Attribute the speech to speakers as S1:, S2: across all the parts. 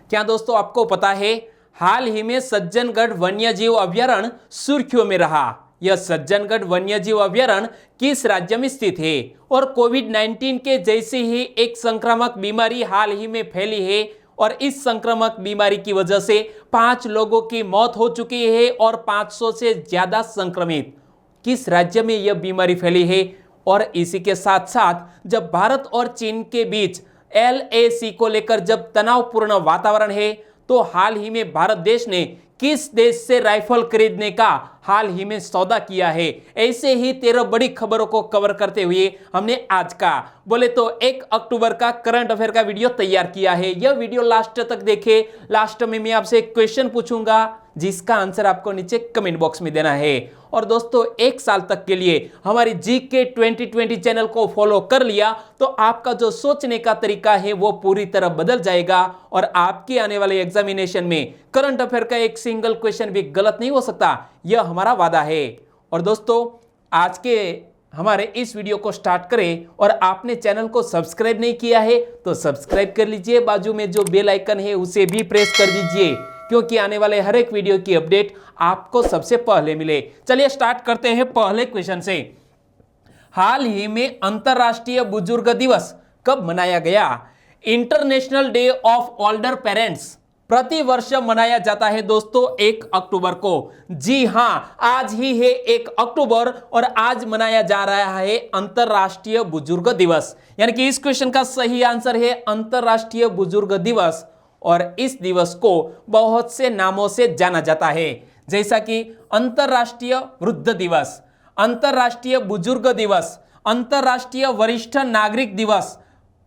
S1: क्या दोस्तों आपको पता है, हाल ही में सज्जनगढ़ वन्यजीव अभयारण्य सुर्खियों में रहा। यह सज्जनगढ़ वन्यजीव अभयारण्य किस राज्य में स्थित है और कोविड-19 के जैसी ही एक संक्रामक बीमारी हाल ही में फैली है और इस संक्रामक बीमारी की वजह से 5 लोगों की मौत हो चुकी है और 500 से ज्यादा संक्रमित। किस राज्य में यह बीमारी फैली है? और इसी के साथ साथ जब भारत और चीन के बीच LAC को लेकर जब तनावपूर्ण वातावरण है, तो हाल ही में भारत देश ने किस देश से राइफल खरीदने का हाल ही में सौदा किया है। ऐसे ही 13 बड़ी खबरों को कवर करते हुए हमने आज का बोले तो 1 अक्टूबर का करंट अफेयर का वीडियो तैयार किया है। यह वीडियो लास्ट तक देखे। लास्ट में मैं आपसे एक क्वेश्चन पूछूंगा जिसका आंसर आपको नीचे कमेंट बॉक्स में देना है। और दोस्तों 1 साल तक के लिए हमारी GK 2020 चैनल को फॉलो कर लिया तो आपका जो सोचने का तरीका है वो पूरी तरह बदल जाएगा और आपके आने वाले एग्जामिनेशन में करंट अफेयर का एक सिंगल क्वेश्चन भी गलत नहीं हो सकता, यह हमारा वादा है। और दोस्तों आज के हमारे इस वीडियो को स्टार्ट करें और आपने चैनल को सब्सक्राइब नहीं किया है तो सब्सक्राइब कर लीजिए, बाजू में जो बेल आइकन है उसे भी प्रेस कर दीजिए क्योंकि आने वाले हर एक वीडियो की अपडेट आपको सबसे पहले मिले। चलिए स्टार्ट करते हैं पहले क्वेश्चन से। हाल ही में अंतरराष्ट्रीय बुजुर्ग दिवस कब मनाया गया? International day of older parents प्रति वर्ष मनाया जाता है दोस्तों 1 अक्टूबर को। जी हां, आज ही है 1 अक्टूबर और आज मनाया जा रहा है अंतरराष्ट्रीय बुजुर्ग दिवस। यानी कि इस क्वेश्चन का सही आंसर है अंतरराष्ट्रीय बुजुर्ग दिवस। और इस दिवस को बहुत से नामों से जाना जाता है, जैसा कि अंतरराष्ट्रीय वृद्ध दिवस, अंतरराष्ट्रीय बुजुर्ग दिवस, अंतरराष्ट्रीय वरिष्ठ नागरिक दिवस,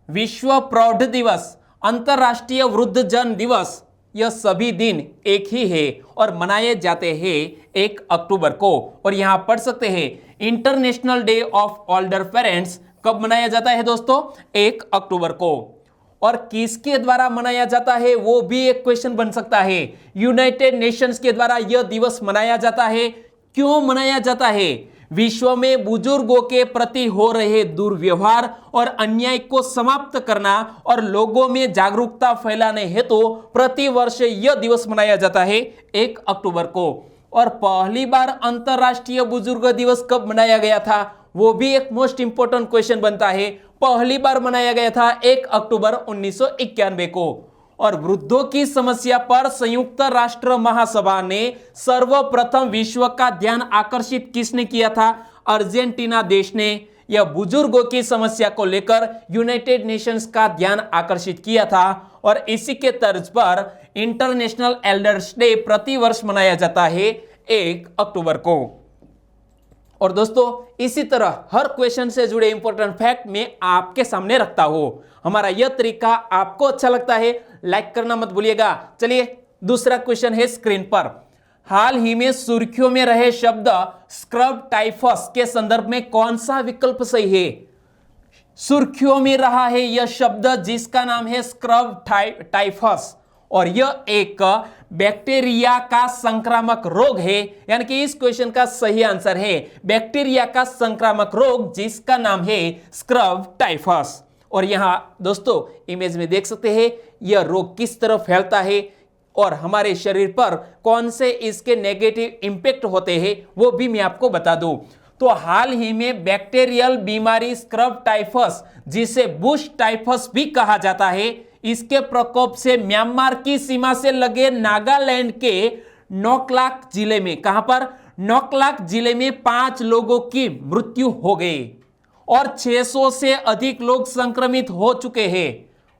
S1: विश्व प्रौढ़ दिवस, अंतरराष्ट्रीय वृद्ध जन दिवस। यह सभी दिन एक ही है और मनाए जाते हैं 1 अक्टूबर को। और यहां पढ़ सकते हैं international day of older parents कब मनाया जाता है दोस्तों? 1 अक्टूबर को। और किसके द्वारा मनाया जाता है वो भी एक क्वेश्चन बन सकता है। यूनाइटेड नेशंस के द्वारा यह दिवस मनाया जाता है। क्यों मनाया जाता है? विश्व में बुजुर्गों के प्रति हो रहे दुर्व्यवहार और अन्याय को समाप्त करना और लोगों में जागरूकता फैलाने हेतु प्रति वर्ष यह दिवस मनाया जाता है 1 अक्टूबर को। और पहली बार अंतरराष्ट्रीय बुजुर्ग दिवस कब मनाया गया था वो भी एक मोस्ट इंपोर्टेंट क्वेश्चन बनता है। पहली बार मनाया गया था 1 अक्टूबर 1991 को। और वृद्धों की समस्या पर संयुक्त राष्ट्र महासभा ने सर्वप्रथम विश्व का ध्यान आकर्षित किसने किया था? अर्जेंटीना देश ने यह बुजुर्गों की समस्या को लेकर यूनाइटेड नेशंस का ध्यान आकर्षित किया था। और इसी के तर्ज पर इंटरनेशनल एल्डर्स डे प्रति वर्ष मनाया जाता है 1 अक्टूबर को। और दोस्तों इसी तरह हर क्वेश्चन से जुड़े इंपॉर्टेंट फैक्ट मैं आपके सामने रखता हूं। हमारा यह तरीका आपको अच्छा लगता है, लाइक करना मत भूलिएगा। चलिए दूसरा क्वेश्चन है स्क्रीन पर। हाल ही में सुर्खियों में रहे शब्द स्क्रब टाइफस के संदर्भ में कौन सा विकल्प सही है? सुर्खियों में रहा है यह शब्द जिसका नाम है स्क्रब टाइफस और यह एक बैक्टीरिया का संक्रामक रोग है। यानी कि इस क्वेश्चन का सही आंसर है बैक्टीरिया का संक्रामक रोग जिसका नाम है स्क्रब टाइफस। और यहां दोस्तों इमेज में देख सकते हैं यह रोग किस तरह फैलता है और हमारे शरीर पर कौन से इसके नेगेटिव इंपैक्ट होते हैं वो भी मैं आपको बता दूं। तो हाल ही में बैक्टीरियल बीमारी स्क्रब टाइफस जिसे बुश टाइफस भी कहा जाता है, इसके प्रकोप से म्यांमार की सीमा से लगे नागालैंड के नोकलाक जिले में, कहां पर? नोकलाक जिले में 5 लोगों की मृत्यु हो गई और 600 से अधिक लोग संक्रमित हो चुके हैं।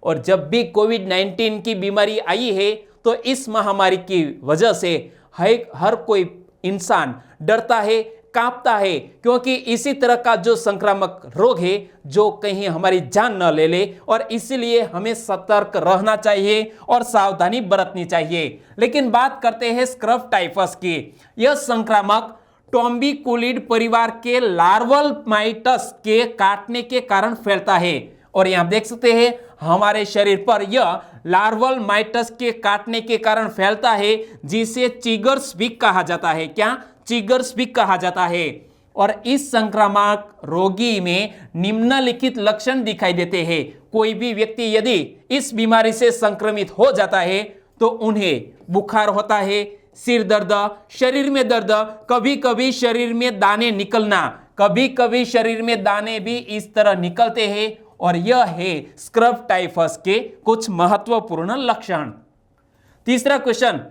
S1: और जब भी कोविड-19 की बीमारी आई है तो इस महामारी की वजह से हर कोई इंसान डरता है, कांपता है, क्योंकि इसी तरह का जो संक्रामक रोग है जो कहीं हमारी जान न ले ले और इसीलिए हमें सतर्क रहना चाहिए और सावधानी बरतनी चाहिए। लेकिन बात करते हैं स्क्रब टाइफस की। यह संक्रामक टोम्बिकुलिड परिवार के लार्वल माइटस के काटने के कारण फैलता है। और यहां देख सकते हैं हमारे शरीर पर यह लार्वल माइटस के काटने के कारण फैलता है जिसे चिगर्स भी कहा जाता है। क्या? चिगर्स भी कहा जाता है। और इस संक्रामक रोगी में निम्नलिखित लक्षण दिखाई देते हैं। कोई भी व्यक्ति यदि इस बीमारी से संक्रमित हो जाता है तो उन्हें बुखार होता है, सिर दर्द, शरीर में दर्द, कभी कभी शरीर में दाने निकलना, कभी कभी शरीर में दाने भी इस तरह निकलते हैं, और यह है स्क्रब टाइफस के कुछ महत्वपूर्ण लक्षण। तीसरा क्वेश्चन,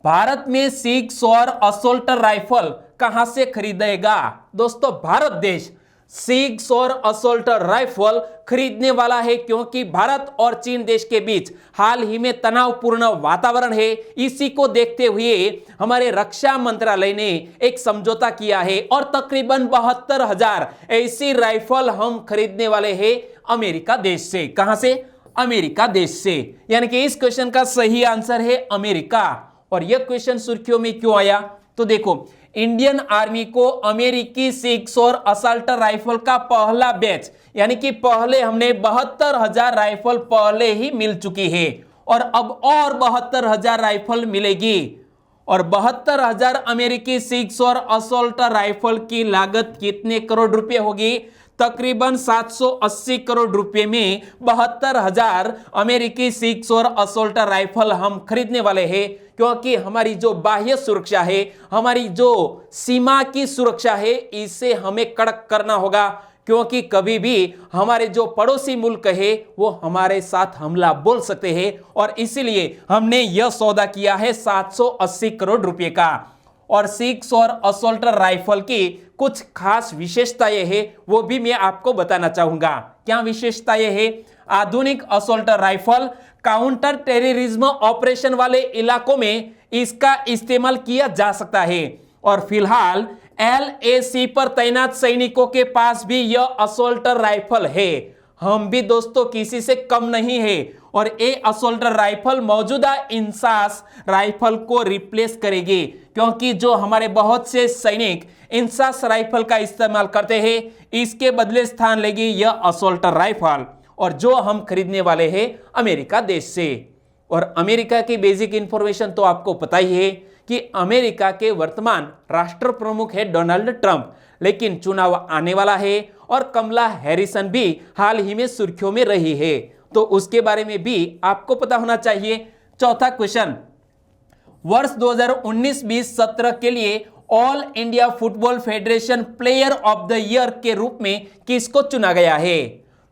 S1: भारत में 6 और असोल्ट राइफल कहां से खरीदेगा? दोस्तों, भारत देश 6 और असोल्ट राइफल खरीदने वाला है, क्योंकि भारत और चीन देश के बीच हाल ही में तनावपूर्ण वातावरण है। इसी को देखते हुए हमारे रक्षा मंत्रालय ने एक समझौता किया है और तकरीबन 72,000 ऐसी राइफल हम खरीदने वाले हैं अमेरिका देश से। कहां से? अमेरिका देश से। यानी कि इस क्वेश्चन का सही आंसर है अमेरिका। और यह क्वेश्चन सुर्खियों में क्यों आया? तो देखो, इंडियन आर्मी को अमेरिकी 6 और असॉल्ट राइफल का पहला बैच, यानी कि पहले हमने 72,000 राइफल पहले ही मिल चुकी है, और अब और 72,000 राइफल मिलेगी। और 72,000 अमेरिकी 6 और असॉल्ट राइफल की लागत कितने करोड़ रुपए होगी? तकरीबन 780 करोड़ रुपए में 72,000 अमेरिकी 6 और असॉल्ट राइफल हम खरीदने वाले हैं, क्योंकि हमारी जो बाह्य सुरक्षा है, हमारी जो सीमा की सुरक्षा है, इसे हमें कड़क करना होगा, क्योंकि कभी भी हमारे जो पड़ोसी मुल्क है वो हमारे साथ हमला बोल सकते हैं, और इसीलिए हमने यह सौदा किया है 780 करोड़ रुपए का। और 6 और असॉल्ट राइफल की कुछ खास विशेषताएं हैं, वो भी मैं आपको बताना चाहूंगा। क्या विशेषताएं हैं? आधुनिक assault rifle counter terrorism operation वाले इलाकों में इसका इस्तेमाल किया जा सकता है, और फिलहाल LAC पर तैनात सैनिकों के पास भी यह असॉल्ट राइफल है। हम भी दोस्तों किसी से कम नहीं है, और ये असॉल्ट राइफल मौजूदा इंसास राइफल को रिप्लेस करेगी, क्योंकि जो हमारे बहुत से सैनिक इंसास राइफल का इस्तेमाल करते हैं, इसके बदले स्थान लेगी यह असॉल्ट राइफल, और जो हम खरीदने वाले हैं अमेरिका देश से। और अमेरिका की बेसिक इंफॉर्मेशन तो आपको पता ही है कि अमेरिका के वर्तमान राष्ट्र प्रमुख है डोनाल्ड ट्रंप, लेकिन चुनाव आने वाला है और कमला हैरिसन भी हाल ही में सुर्खियों में रही है, तो उसके बारे में भी आपको पता होना चाहिए। चौथा क्वेश्चन, वर्ष 2019-20 सत्र के लिए all India football federation player of the year के रूप में किसको चुना गया है?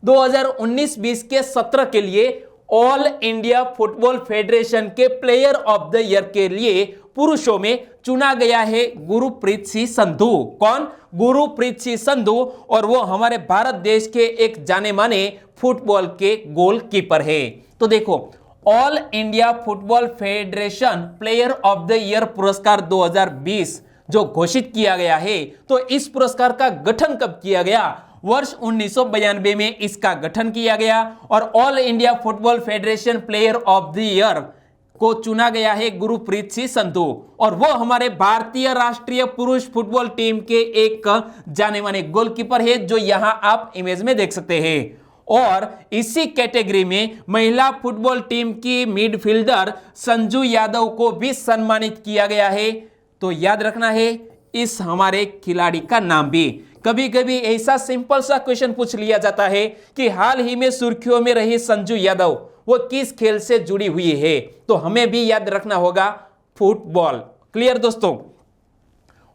S1: 2019-20 के सत्र के लिए ऑल इंडिया फुटबॉल फेडरेशन के प्लेयर ऑफ द ईयर के लिए पुरुषों में चुना गया है गुरप्रीत सिंह संधू। कौन? गुरप्रीत सिंह संधू, और वो हमारे भारत देश के एक जाने माने फुटबॉल के गोलकीपर है। तो देखो, all India football federation player of the year पुरस्कार 2020 जो घोषित किया गया है, तो इस पुरस्कार का गठन कब किया गया? वर्ष 1992 में इसका गठन किया गया, और all India football federation player of the year को चुना गया है गुरप्रीत सिंह संधू, और वो हमारे भारतीय राष्ट्रीय पुरुष फुटबॉल टीम के एक जाने माने गोलकीपर है, जो यहां आप इमेज में देख सकते हैं। और इसी कैटेगरी में महिला फुटबॉल टीम की मिडफील्डर संजू यादव को भी सम्मानित किया गया है। तो याद रखना है इस हमारे खिलाड़ी का नाम भी। कभी कभी ऐसा सिंपल सा क्वेश्चन पूछ लिया जाता है कि हाल ही में सुर्खियों में रही संजू यादव वो किस खेल से जुड़ी हुई है, तो हमें भी याद रखना होगा फुटबॉल। क्लियर दोस्तों?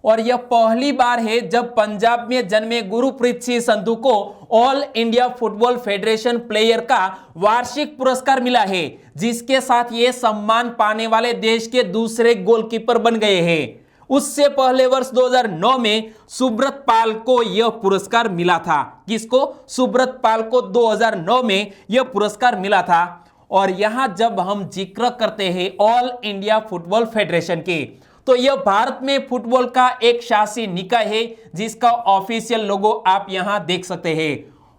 S1: और यह पहली बार है जब पंजाब में जन्मे गुरप्रीत सिंह संधू को all India football federation player का वार्षिक पुरस्कार मिला है, जिसके साथ ये सम्मान पाने वाले देश के दूसरे गोलकीपर बन गए हैं। उससे पहले वर्ष 2009 में सुब्रत पाल को यह पुरस्कार मिला था। किसको? सुब्रत पाल को 2009 में यह पुरस्कार मिला था। और यहां जब हम जिक्र करते हैं ऑल इंडिया फुटबॉल फेडरेशन की, तो यह भारत में फुटबॉल का एक शासी निकाय है, जिसका ऑफिशियल लोगो आप यहां देख सकते हैं।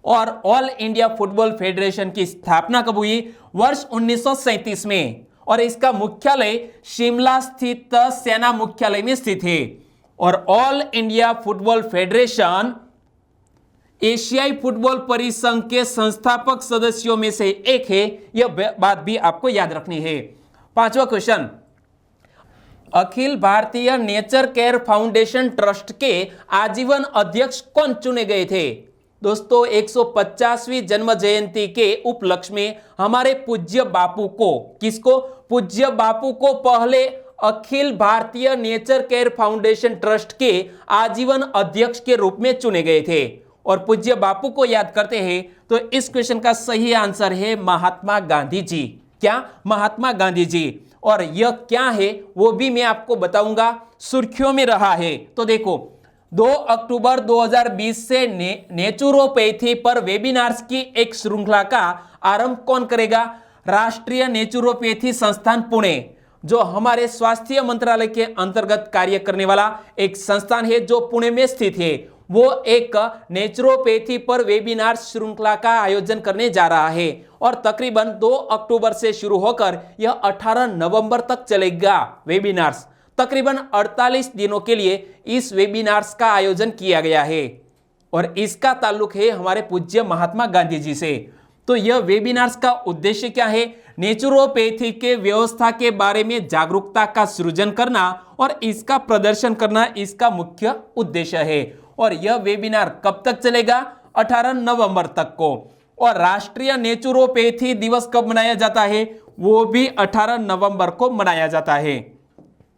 S1: और ऑल इंडिया फुटबॉल फेडरेशन की स्थापना कब हुई? वर्ष 1937 में, और इसका मुख्यालय शिमला स्थित सेना मुख्यालय में स्थित है। और ऑल इंडिया फुटबॉल फेडरेशन एशियाई फुटबॉल परिसंघ के संस्थापक सदस्यों में से एक है। यह बात भी आपको याद रखनी है। पांचवा question, Akhil Bharatiya nature care foundation trust के आजीवन अध्यक्ष कौन चुने गए थे? दोस्तों 150वीं जन्म जयंती के उपलक्ष्य में हमारे पूज्य बापू को, किसको? पूज्य बापू को पहले Akhil Bharatiya nature care foundation trust के आजीवन अध्यक्ष के रूप में चुने गए थे। और पूज्य बापू को याद करते हैं तो इस क्वेश्चन का सही आंसर है महात्मा गांधी जी। क्या? महात्मा गांधी जी। और यह क्या है वो भी मैं आपको बताऊंगा, सुर्खियों में रहा है। तो देखो 2 अक्टूबर 2020 से नेचुरोपैथी पर वेबिनार्स की एक श्रृंखला का आरंभ कौन करेगा? राष्ट्रीय नेचुरोपैथी संस्थान पुणे, जो हमारे स्वास्थ्य मंत्रालय के अंतर्गत कार्य करने वाला एक संस्थान है जो पुणे में स्थित है, वो एक नेचुरोपैथी पर वेबिनार श्रृंखला का आयोजन करने जा रहा है। और तकरीबन 2 अक्टूबर से शुरू होकर यह 18 नवंबर तक चलेगा वेबिनार्स। तकरीबन 48 दिनों के लिए इस वेबिनार्स का आयोजन किया गया है और इसका ताल्लुक है हमारे पूज्य महात्मा गांधी जी से। तो यह वेबिनार्स का उद्देश्य क्या है? नेचुरोपैथी के व्यवस्था के बारे में जागरूकता का सृजन करना और इसका प्रदर्शन करना इसका मुख्य उद्देश्य है। और यह वेबिनार कब तक चलेगा? 18 नवंबर तक को। और राष्ट्रीय नेचुरोपैथी दिवस कब मनाया जाता है? वो भी 18 नवंबर को मनाया जाता है।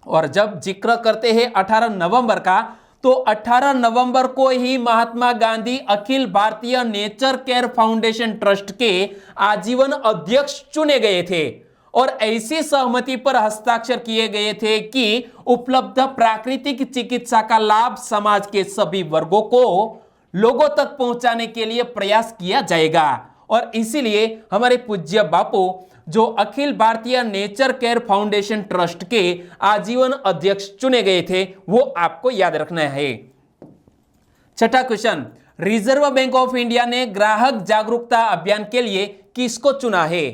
S1: और जब जिक्र करते हैं 18 नवंबर का, तो 18 नवंबर को ही Mahatma Gandhi Akhil Bharatiya nature care foundation trust के आजीवन अध्यक्ष चुने गए थे और ऐसी सहमति पर हस्ताक्षर किए गए थे कि उपलब्ध प्राकृतिक चिकित्सा का लाभ समाज के सभी वर्गों को लोगों तक पहुंचाने के लिए प्रयास किया जाएगा। और इसीलिए हमारे पूज्य बापू जो Akhil Bharatiya nature care foundation trust के आजीवन अध्यक्ष चुने गए थे, वो आपको याद रखना है। छठा question, reserve bank of India ने ग्राहक जागरूकता अभियान के लिए किसको चुना है?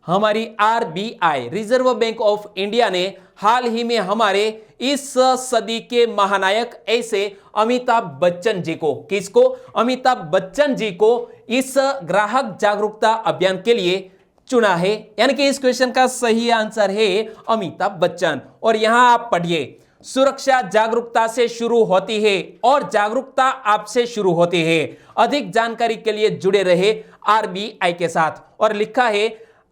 S1: हमारी RBI, reserve bank of India ने हाल ही में हमारे इस सदी के महानायक ऐसे अमिताभ बच्चन जी को, किसको? अमिताभ बच्चन जी को इस ग्राहक जागरूकता अभियान के लिए चुना है। यानी कि इस क्वेश्चन का सही आंसर है अमिताभ बच्चन। और यहां आप पढ़िए, सुरक्षा जागरूकता से शुरू होती है और जागरूकता आपसे शुरू होती है। अधिक जानकारी के लिए जुड़े रहे आरबीआई के साथ। और लिखा है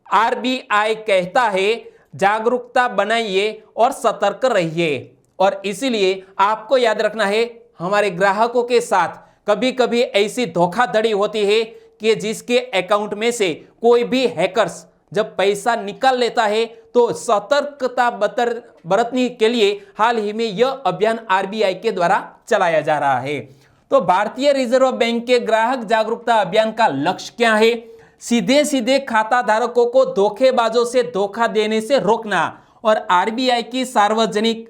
S1: आरबीआई कहता है जागरूकता बनाइए और सतर्क रहिए। और इसीलिए आपको याद रखना है हमारे ग्राहकों के साथ कभी कभी ऐसी धोखाधड़ी होती है कि जिसके अकाउंट में से कोई भी हैकर्स जब पैसा निकाल लेता है तो सतर्कता बरतने के लिए हाल ही में यह अभियान आरबीआई के द्वारा चलाया जा रहा है। तो भारतीय रिजर्व बैंक के ग्राहक जागरूकता अभियान का लक्ष्य क्या है? सीधे सीधे खाता धारकों को धोखेबाजों से धोखा देने से रोकना और आरबीआई की सार्वजनिक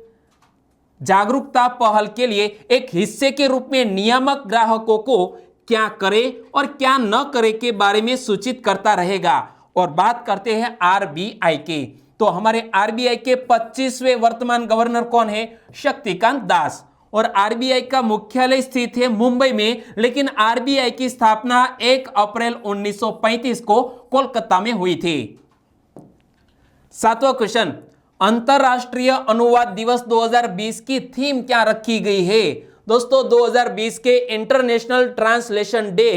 S1: जागरूकता पहल के लिए एक हिस्से के रूप में नियामक ग्राहकों को क्या करे और क्या न करे के बारे में सूचित करता रहेगा। और बात करते हैं आरबीआई की, तो हमारे आरबीआई के 25वें वर्तमान गवर्नर कौन है? शक्तिकांत दास। और आरबीआई का मुख्यालय स्थित है मुंबई में, लेकिन आरबीआई की स्थापना 1 अप्रैल 1935 को कोलकाता में हुई थी। 7वां क्वेश्चन, अंतरराष्ट्रीय अनुवाद दिवस 2020 की थीम क्या रखी गई है? दोस्तों 2020 के इंटरनेशनल ट्रांसलेशन डे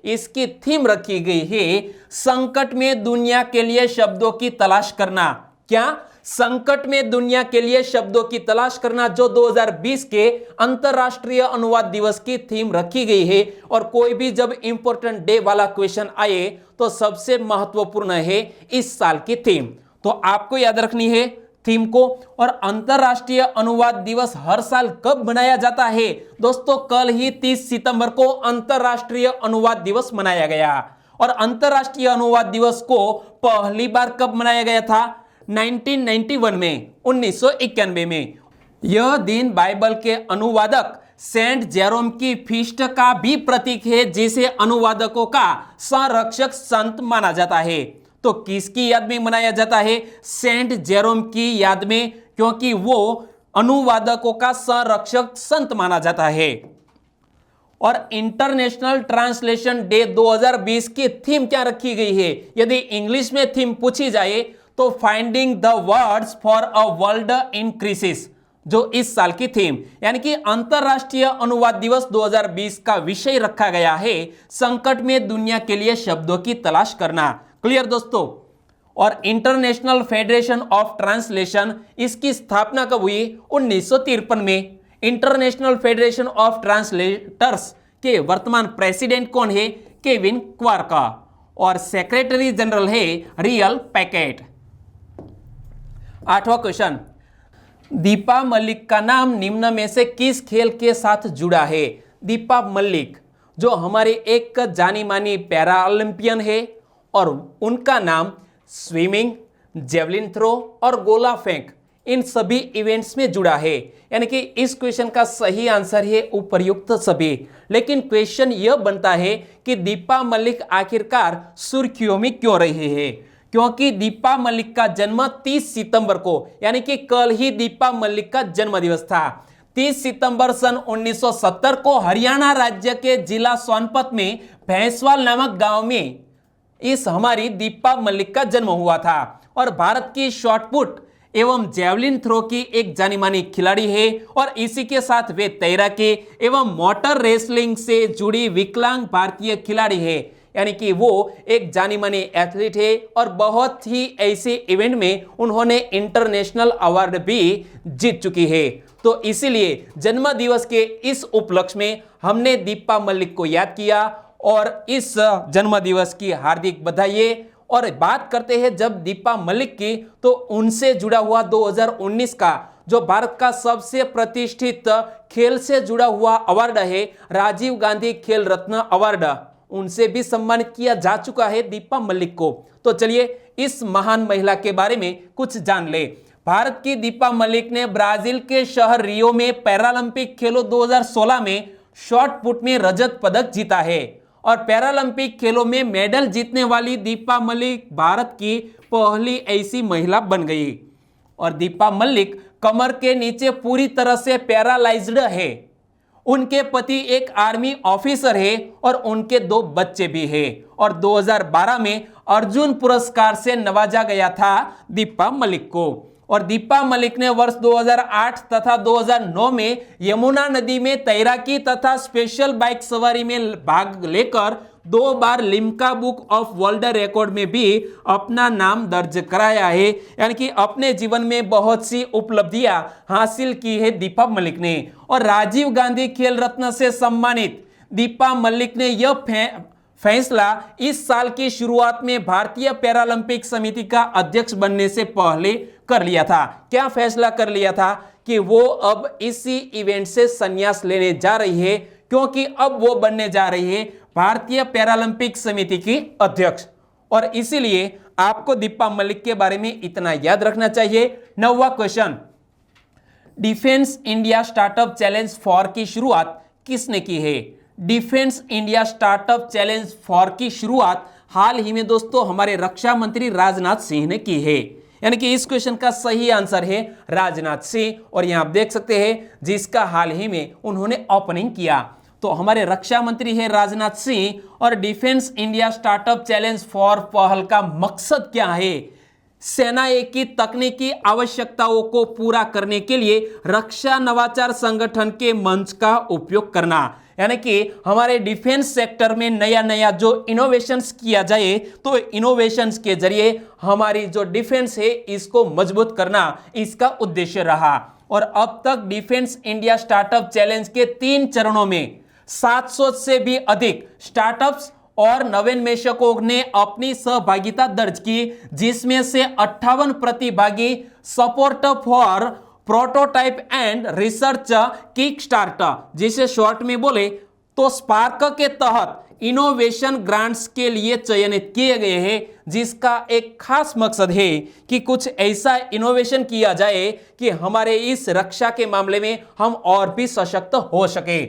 S1: इसकी थीम रखी गई है संकट में दुनिया के लिए शब्दों की तलाश करना। क्या? संकट में दुनिया के लिए शब्दों की तलाश करना, जो 2020 के अंतरराष्ट्रीय अनुवाद दिवस की थीम रखी गई है। और कोई भी जब इंपॉर्टेंट डे वाला क्वेश्चन आए तो सबसे महत्वपूर्ण है इस साल की थीम, तो आपको याद रखनी है थीम को। और अंतरराष्ट्रीय अनुवाद दिवस हर साल कब मनाया जाता है? दोस्तों कल ही 30 सितंबर को अंतरराष्ट्रीय अनुवाद दिवस मनाया गया। और अंतरराष्ट्रीय अनुवाद दिवस को पहली बार कब मनाया गया था? 1991 में, 1991 में। यह दिन बाइबल के अनुवादक सेंट जेरोम की फीस्ट का भी प्रतीक है, जिसे अनुवादकों का संरक्षक संत माना जाता है। तो किसकी याद में मनाया जाता है? सेंट जेरोम की याद में, क्योंकि वो अनुवादकों का संरक्षक संत माना जाता है। और इंटरनेशनल ट्रांसलेशन डे 2020 की थीम क्या रखी गई है? यदि इंग्लिश में थीम पूछी जाए तो finding the words for a world in crisis जो इस साल की थीम यानी कि अंतरराष्ट्रीय अनुवाद दिवस 2020 का विषय रखा गया है, संकट में दुनिया के लिए शब्दों की तलाश करना। क्लियर दोस्तों। और इंटरनेशनल फेडरेशन ऑफ ट्रांसलेशन, इसकी स्थापना कब हुई? 1953 में। इंटरनेशनल फेडरेशन ऑफ ट्रांसलेटर्स के वर्तमान प्रेसिडेंट कौन है? Kevin Quark. और सेक्रेटरी जनरल है रियल पैकेट। 8वां क्वेश्चन, दीपा मलिक का नाम निम्न में से किस खेल के साथ जुड़ा है? दीपा मलिक जो हमारे एक जानी मानी पैरा ओलंपियन है और उनका नाम स्विमिंग, जेवलिन थ्रो और गोला फेंक इन सभी इवेंट्स में जुड़ा है। यानी कि इस क्वेश्चन का सही आंसर है उपर्युक्त सभी। लेकिन क्वेश्चन यह बनता है कि दीपा मलिक आखिरकार सुर्खियों में क्यों रही है? क्योंकि दीपा मलिक का जन्म 30 सितंबर को यानी कि कल ही दीपा मलिक का जन्मदिवस था। 30 सितंबर सन 1970 को हरियाणा राज्य के जिला सोनपत में भैंसवाल नामक गांव में इस हमारी दीपा मलिक का जन्म हुआ था और भारत की शॉटपुट एवं जेवलिन थ्रो की एक जानी मानी खिलाड़ी है और इसी के साथ वे तैराकी एवं मोटर रेसलिंग से जुड़ी विकलांग भारतीय खिलाड़ी है। यानी कि वो एक जानी मानी एथलीट है और बहुत ही ऐसे इवेंट में उन्होंने इंटरनेशनल अवार्ड भी जीत चुकी है। तो इसीलिए जन्म दिवस के इस उपलक्ष्य में हमने दीपा मलिक को याद किया और इस जन्म दिवस की हार्दिक बधाई। और बात करते हैं जब दीपा मलिक की, तो उनसे जुड़ा हुआ 2019 का जो भारत का सबसे प्रतिष्ठित खेल से जुड़ा हुआ अवार्ड है राजीव गांधी खेल रत्न अवार्ड, उनसे भी सम्मानित किया जा चुका है दीपा मलिक को। तो चलिए इस महान महिला के बारे में कुछ जान ले। भारत की दीपा मलिक ने ब्राजील के शहर रियो में पैरालंपिक खेलों 2016 में शॉट पुट में रजत पदक जीता है और पैरालंपिक खेलों में मेडल जीतने वाली दीपा मलिक भारत की पहली ऐसी महिला बन गई। और दीपा मलिक कमर के नीचे पूरी तरह से पैरालाइज्ड है। उनके पति एक आर्मी ऑफिसर है और उनके 2 बच्चे भी हैं और 2012 में अर्जुन पुरस्कार से नवाजा गया था दीपा मलिक को। और दीपा मलिक ने वर्ष 2008 तथा 2009 में यमुना नदी में तैराकी तथा स्पेशल बाइक सवारी में भाग लेकर 2 बार Limca book of world record में भी अपना नाम दर्ज कराया है। यानी कि अपने जीवन में बहुत सी उपलब्धियां हासिल की है दीपा मलिक ने। और राजीव गांधी खेल रत्न से सम्मानित दीपा मलिक ने यह फैसला इस साल की शुरुआत में भारतीय पैरालंपिक समिति का अध्यक्ष बनने से पहले कर लिया था। क्या फैसला कर लिया था? कि वो अब इसी इवेंट से संन्यास लेने जा रही है, क्योंकि अब वो बनने जा रही है भारतीय पैरालंपिक समिति की अध्यक्ष। और इसीलिए आपको दीपा मलिक के बारे में इतना याद रखना चाहिए। 9वां question, defence India startup challenge four की शुरुआत किसने की है? Defence India startup challenge four की शुरुआत हाल ही में दोस्तों हमारे रक्षा मंत्री राजनाथ सिंह ने की है। यानी कि इस क्वेश्चन का सही आंसर है राजनाथ सिंह। और यहां आप देख सकते हैं जिसका हाल ही में उन्होंने ओपनिंग किया। तो हमारे रक्षा मंत्री है राजनाथ सिंह। और defence India startup challenge for पहल का मकसद क्या है? सेना की तकनीकी आवश्यकताओं को पूरा करने के लिए रक्षा नवाचार संगठन के मंच का उपयोग करना। यानी कि हमारे डिफेंस सेक्टर में नया नया जो इनोवेशंस किया जाए, तो इनोवेशंस के जरिए हमारी जो डिफेंस है इसको मजबूत करना इसका उद्देश्य रहा। और अब तक डिफेंस इंडिया स्टार्टअप चैलेंज के 3 चरणों में 700 से भी अधिक स्टार्टअप्स और नवोन्मेषकों ने अपनी सहभागिता दर्ज की, जिसमें से 58 प्रतिभागी support for prototype and research kick starter, जिसे शॉर्ट में बोले तो स्पार्क के तहत इनोवेशन ग्रांट्स के लिए चयनित किए गए हैं, जिसका एक खास मकसद है कि कुछ ऐसा इनोवेशन किया जाए कि हमारे इस रक्षा के मामले में हम और भी सशक्त हो सके।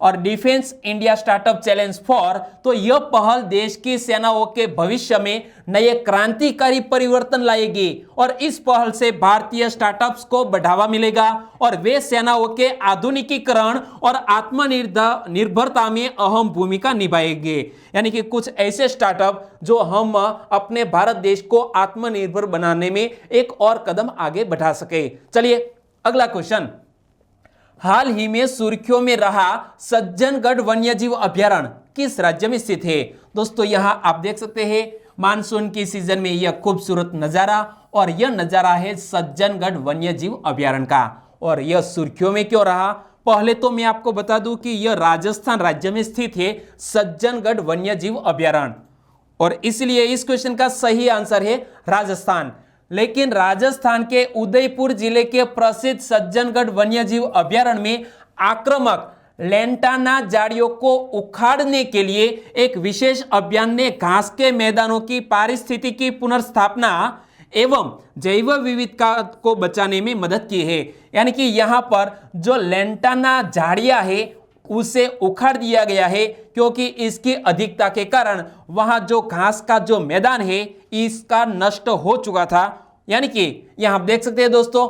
S1: और defence India startup challenge for, तो यह पहल देश की सेनाओं के भविष्य में नए क्रांतिकारी परिवर्तन लाएगी और इस पहल से भारतीय स्टार्टअप्स को बढ़ावा मिलेगा और वे सेनाओं के आधुनिकीकरण और आत्मनिर्भरता में अहम भूमिका निभाएंगे। यानी कि कुछ ऐसे स्टार्टअप जो हम अपने भारत देश को आत्मनिर्भर बनाने में एक और कदम आगे बढ़ा सके। चलिए अगला क्वेश्चन, हाल ही में सुर्खियों में रहा सज्जनगढ़ वन्यजीव अभयारण्य किस राज्य में स्थित है? दोस्तों यहां आप देख सकते हैं मानसून की सीजन में यह खूबसूरत नजारा, और यह नजारा है सज्जनगढ़ वन्यजीव अभयारण्य का। और यह सुर्खियों में क्यों रहा? पहले तो मैं आपको बता दूं कि यह राजस्थान राज्य में स्थित है सज्जनगढ़ वन्यजीव अभयारण्य, और इसलिए इस क्वेश्चन का सही आंसर है राजस्थान। लेकिन राजस्थान के उदयपुर जिले के प्रसिद्ध सज्जनगढ़ वन्यजीव अभयारण्य में आक्रामक लेंटाना झाड़ियों को उखाड़ने के लिए एक विशेष अभियान ने घास के मैदानों की पारिस्थितिकी पुनर्स्थापना एवं जैव विविधता को बचाने में मदद की है। यानी कि यहाँ पर जो लेंटाना झाड़ियाँ है उसे उखाड़ दिया गया है, क्योंकि इसकी अधिकता के कारण वहां जो घास का जो मैदान है इसका नष्ट हो चुका था। यानी कि यहां आप देख सकते हैं दोस्तों,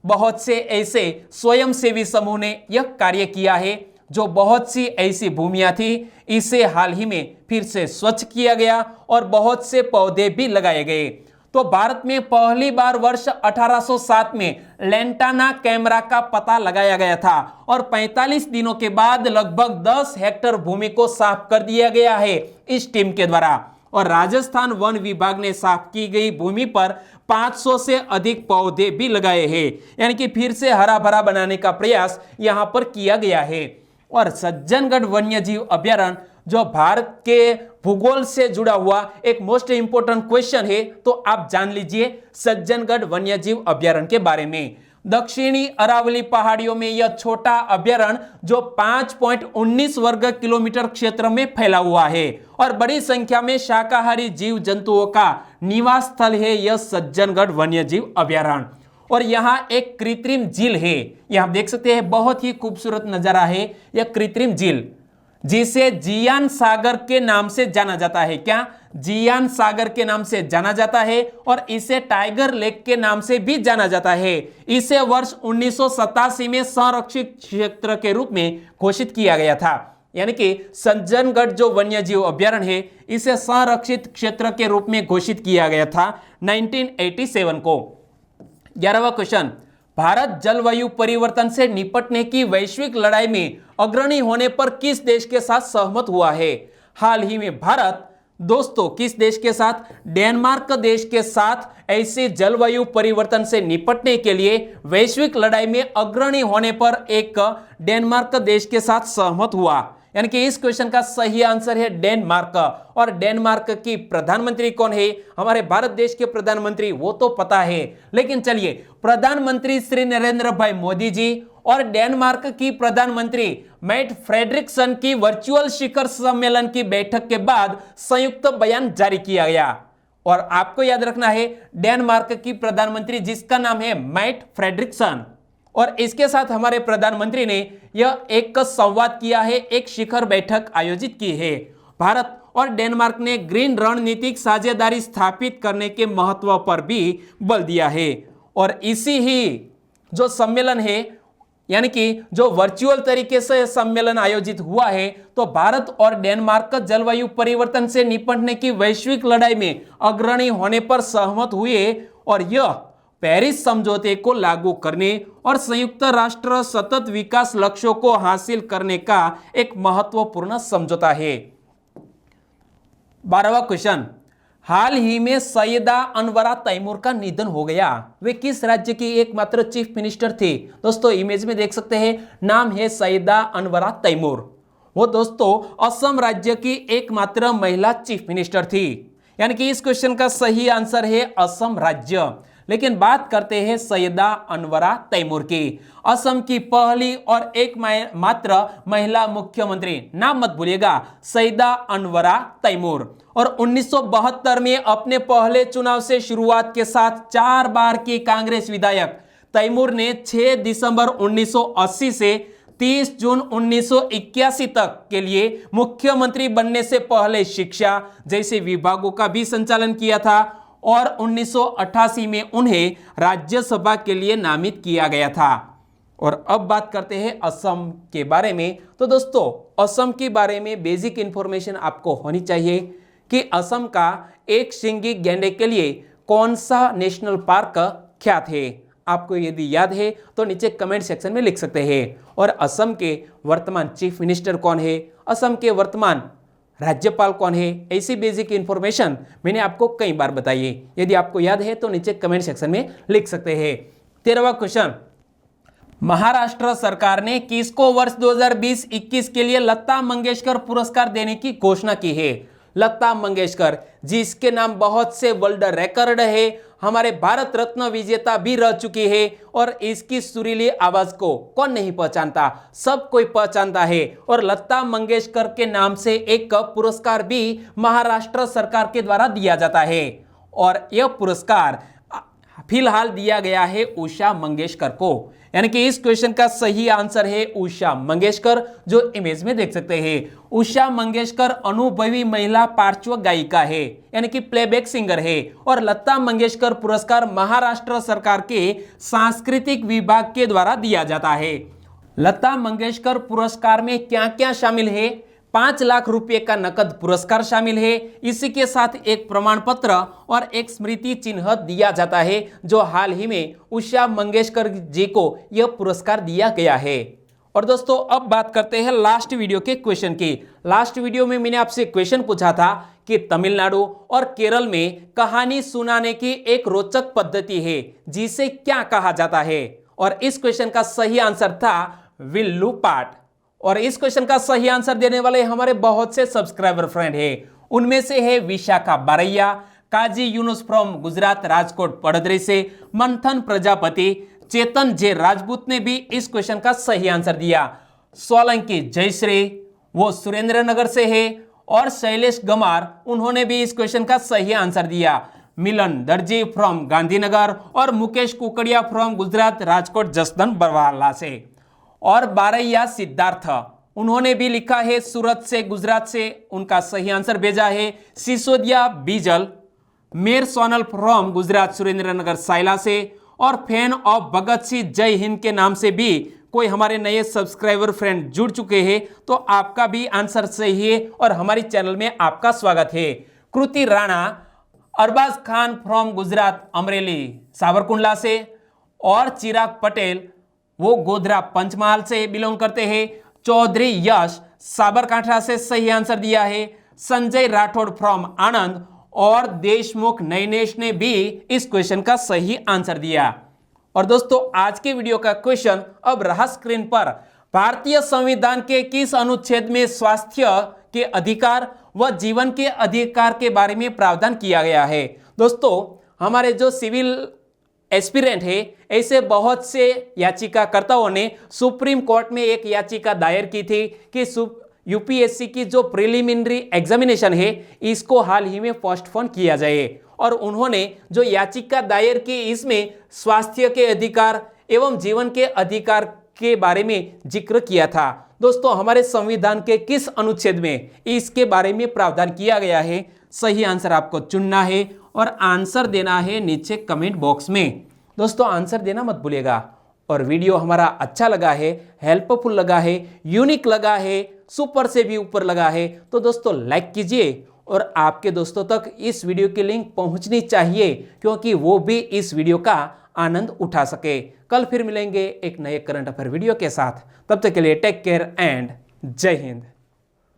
S1: बहुत से ऐसे स्वयंसेवी समूह ने यह कार्य किया है। जो बहुत सी ऐसी भूमियां थी इसे हाल ही में फिर से स्वच्छ किया गया और बहुत से पौधे भी लगाए गए। तो भारत में पहली बार वर्ष 1807 में लेंटाना कैमरा का पता लगाया गया था और 45 दिनों के बाद लगभग 10 हेक्टेयर भूमि को साफ कर दिया गया है इस टीम के द्वारा। और राजस्थान वन विभाग ने साफ की गई भूमि पर 500 से अधिक पौधे भी लगाए हैं। यानी कि फिर से हरा भरा बनाने का प्रयास यहां पर किया गया है। और सज्जनगढ़ वन्यजीव अभयारण्य जो भारत के भूगोल से जुड़ा हुआ एक मोस्ट इंपोर्टेंट क्वेश्चन है, तो आप जान लीजिए सज्जनगढ़ वन्यजीव अभयारण्य के बारे में। दक्षिणी अरावली पहाड़ियों में यह छोटा अभयारण्य जो 5.19 वर्ग किलोमीटर क्षेत्र में फैला हुआ है और बड़ी संख्या में शाकाहारी जीव जंतुओं का निवास स्थल है यह सज्जनगढ़ वन्यजीव अभयारण्य। और यहाँ एक कृत्रिम झील है, यहाँ देख सकते हैं बहुत ही खूबसूरत नजारा है यह कृत्रिम झील, जिसे जियान सागर के नाम से जाना जाता है। क्या? जियान सागर के नाम से जाना जाता है और इसे टाइगर लेक के नाम से भी जाना जाता है। इसे वर्ष 1987 में संरक्षित क्षेत्र के रूप में घोषित किया गया था। यानी कि सज्जनगढ़ जो वन्यजीव अभयारण्य है इसे संरक्षित क्षेत्र के रूप में घोषित किया गया था 1987 को। 11वां क्वेश्चन, भारत जलवायु परिवर्तन से निपटने की वैश्विक लड़ाई में अग्रणी होने पर किस देश के साथ सहमत हुआ है? हाल ही में भारत दोस्तों किस देश के साथ? डेनमार्क देश के साथ ऐसे जलवायु परिवर्तन से निपटने के लिए वैश्विक लड़ाई में अग्रणी होने पर एक डेनमार्क देश के साथ सहमत हुआ। यानी कि इस क्वेश्चन का सही आंसर है डेनमार्क। और डेनमार्क की प्रधानमंत्री कौन है? हमारे भारत देश के प्रधानमंत्री, वो तो पता है, लेकिन चलिए प्रधानमंत्री श्री नरेंद्र भाई मोदी जी और डेनमार्क की प्रधानमंत्री मैट फ्रेडरिक्सन की वर्चुअल शिखर सम्मेलन की बैठक के बाद संयुक्त बयान जारी किया गया। और आपको याद रखना है डेनमार्क की प्रधानमंत्री जिसका नाम है मैट फ्रेडरिक्सन, और इसके साथ हमारे प्रधानमंत्री ने यह एक संवाद किया है, एक शिखर बैठक आयोजित की है। भारत और डेनमार्क ने ग्रीन रणनीतिक साझेदारी स्थापित करने के महत्व पर भी बल दिया है। और इसी ही जो सम्मेलन है, यानी कि जो वर्चुअल तरीके से सम्मेलन आयोजित हुआ है, तो भारत और डेनमार्क जलवायु परिवर्तन से निपटने की वैश्विक लड़ाई में अग्रणी होने पर सहमत हुए और यह पेरिस समझौते को लागू करने और संयुक्त राष्ट्र सतत विकास लक्ष्यों को हासिल करने का एक महत्वपूर्ण समझौता है। 12वां क्वेश्चन, हाल ही में सैयदा अनवरा तैमूर का निधन हो गया। वे किस राज्य की एकमात्र चीफ मिनिस्टर थे? दोस्तों इमेज में देख सकते हैं, नाम है सैयदा अनवरा तैमूर। वो दोस्तों असम राज्य की एकमात्र महिला चीफ मिनिस्टर थी। यानी कि इस क्वेश्चन का सही आंसर है असम राज्य। लेकिन बात करते हैं सैयदा अनवरा तैमूर की, असम की पहली और एक मात्र महिला मुख्यमंत्री। नाम मत भूलिएगा, सैयदा अनवरा तैमूर। और 1972 में अपने पहले चुनाव से शुरुआत के साथ 4 बार की कांग्रेस विधायक तैमूर ने 6 दिसंबर 1980 से 30 जून 1981 तक के लिए मुख्यमंत्री बनने से पहले शिक्षा जैसे विभागों का भी संचालन किया था और 1988 में उन्हें राज्यसभा के लिए नामित किया गया था। और अब बात करते हैं असम के बारे में। तो दोस्तों, असम के बारे में बेसिक इंफॉर्मेशन आपको होनी चाहिए कि असम का एक शिंगी गैंडे के लिए कौन सा नेशनल पार्क ख्यात है। आपको यदि याद है तो नीचे कमेंट सेक्शन में लिख सकते हैं। और असम के वर्तमान चीफ मिनिस्टर कौन है, असम के वर्तमान राज्यपाल कौन है, ऐसी बेसिक इंफॉर्मेशन मैंने आपको कई बार बताई है। यदि आपको याद है तो नीचे कमेंट सेक्शन में लिख सकते हैं। 13वां क्वेश्चन, महाराष्ट्र सरकार ने किसको वर्ष 2020-21 के लिए लता मंगेशकर पुरस्कार देने की घोषणा की है। लता मंगेशकर, जिसके नाम बहुत से वर्ल्ड रिकॉर्ड है, हमारे भारत रत्न विजेता भी रह चुकी है और इसकी सुरीली आवाज को कौन नहीं पहचानता, सब कोई पहचानता है। और लता मंगेशकर के नाम से एक पुरस्कार भी महाराष्ट्र सरकार के द्वारा दिया जाता है और यह पुरस्कार फिलहाल दिया गया है उषा मंगेशकर को। यानी कि इस क्वेश्चन का सही आंसर है उषा मंगेशकर, जो इमेज में देख सकते हैं। उषा मंगेशकर अनुभवी महिला पार्श्व गायिका है, यानी कि प्लेबैक सिंगर है। और लता मंगेशकर पुरस्कार महाराष्ट्र सरकार के सांस्कृतिक विभाग के द्वारा दिया जाता है। लता मंगेशकर पुरस्कार में क्या क्या शामिल है? 5 लाख रुपए का नकद पुरस्कार शामिल है। इसी के साथ एक प्रमाण पत्र और एक स्मृति चिन्ह दिया जाता है, जो हाल ही में उषा मंगेशकर जी को यह पुरस्कार दिया गया है। और दोस्तों, अब बात करते हैं लास्ट वीडियो के क्वेश्चन की। लास्ट वीडियो में मैंने आपसे क्वेश्चन पूछा था कि तमिलनाडु और केरल में कहानी सुनाने की एक रोचक पद्धति है, जिसे क्या कहा जाता है। और इस क्वेश्चन का सही आंसर था विल्लू पाठ। और इस क्वेश्चन का सही आंसर देने वाले हमारे बहुत से सब्सक्राइबर फ्रेंड हैं। उनमें से है विशाखा बारैया, काजी यूनुस फ्रॉम गुजरात राजकोट पड़दरी से, मंथन प्रजापति, चेतन जे राजपूत ने भी इस क्वेश्चन का सही आंसर दिया। सोलंकी जयश्री, वो सुरेंद्रनगर से है। और शैलेश गमार, उन्होंने भी इस क्वेश्चन का सही आंसर दिया। मिलन दर्जी फ्रॉम गांधीनगर और मुकेश कुकड़िया फ्रॉम गुजरात राजकोट जसदन बरवाला से। और बारैया सिद्धार्थ, उन्होंने भी लिखा है सूरत से गुजरात से, उनका सही आंसर भेजा है। सिसोदिया बीजल, मेर सोनल फ्रॉम गुजरात सुरेंद्रनगर साइला से। और फैन ऑफ भगत सिंह जय हिंद के नाम से भी कोई हमारे नए सब्सक्राइबर फ्रेंड जुड़ चुके हैं, तो आपका भी आंसर सही है और हमारी चैनल में आपका स्वागत है। कृति राणा, अरबाज खान फ्रॉम गुजरात अमरेली साबरकुंडला से। और चिराग पटेल, वो गोधरा पंचमहाल से बिलोंग करते हैं। चौधरी यश साबरकांठा से सही आंसर दिया है। संजय राठौड़ फ्रॉम आनंद और देशमुख नैनेश ने भी इस क्वेश्चन का सही आंसर दिया। और दोस्तों, आज के वीडियो का क्वेश्चन अब रहा स्क्रीन पर। भारतीय संविधान के किस अनुच्छेद में स्वास्थ्य के अधिकार व जीवन के अधिकार के बारे में प्रावधान किया गया है? दोस्तों, हमारे जो सिविल एस्पिरेंट है, ऐसे बहुत से याचिकाकर्ताओं ने सुप्रीम कोर्ट में एक याचिका दायर की थी कि यूपीएससी की जो प्रिलिमिनरी एग्जामिनेशन है, इसको हाल ही में पोस्टपोन किया जाए। और उन्होंने जो याचिका दायर की, इसमें स्वास्थ्य के अधिकार एवं जीवन के अधिकार के बारे में जिक्र किया था। दोस्तों, हमारे संविधान के किस अनुच्छेद में इसके बारे में प्रावधान किया गया है? सही आंसर आपको चुनना है और आंसर देना है नीचे कमेंट बॉक्स में। दोस्तों, आंसर देना मत भूलिएगा। और वीडियो हमारा अच्छा लगा है, हेल्पफुल लगा है, यूनिक लगा है, सुपर से भी ऊपर लगा है, तो दोस्तों लाइक कीजिए और आपके दोस्तों तक इस वीडियो की लिंक पहुंचनी चाहिए, क्योंकि वो भी इस वीडियो का आनंद उठा सके। कल फिर मिलेंगे एक नए करंट अफेयर वीडियो के साथ। तब तक के लिए टेक केयर एंड जय हिंद।